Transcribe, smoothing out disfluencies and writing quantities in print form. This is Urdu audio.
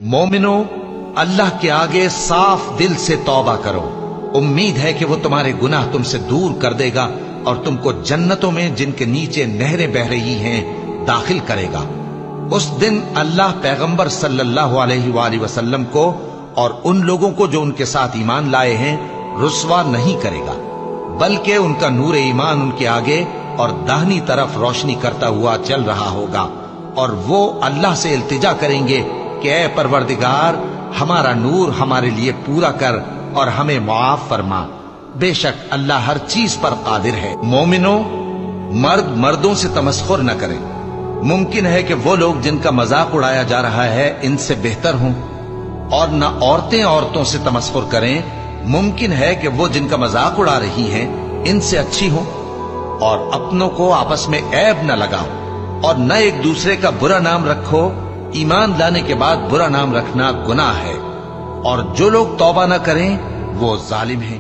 مومنو، اللہ کے آگے صاف دل سے توبہ کرو، امید ہے کہ وہ تمہارے گناہ تم سے دور کر دے گا اور تم کو جنتوں میں جن کے نیچے نہریں بہ رہی ہیں داخل کرے گا۔ اس دن اللہ پیغمبر صلی اللہ علیہ وآلہ وسلم کو اور ان لوگوں کو جو ان کے ساتھ ایمان لائے ہیں رسوا نہیں کرے گا، بلکہ ان کا نور ایمان ان کے آگے اور داہنی طرف روشنی کرتا ہوا چل رہا ہوگا، اور وہ اللہ سے التجا کریں گے کہ اے پروردگار، ہمارا نور ہمارے لیے پورا کر اور ہمیں معاف فرما، بے شک اللہ ہر چیز پر قادر ہے۔ مومنو، مرد مردوں سے تمسخر نہ کریں۔ ممکن ہے کہ وہ لوگ جن کا مذاق اڑایا جا رہا ہے ان سے بہتر ہوں، اور نہ عورتیں عورتوں سے تمسخر کریں، ممکن ہے کہ وہ جن کا مذاق اڑا رہی ہیں ان سے اچھی ہوں۔ اور اپنوں کو آپس میں عیب نہ لگاؤ اور نہ ایک دوسرے کا برا نام رکھو، ایمان لانے کے بعد برا نام رکھنا گناہ ہے، اور جو لوگ توبہ نہ کریں وہ ظالم ہیں۔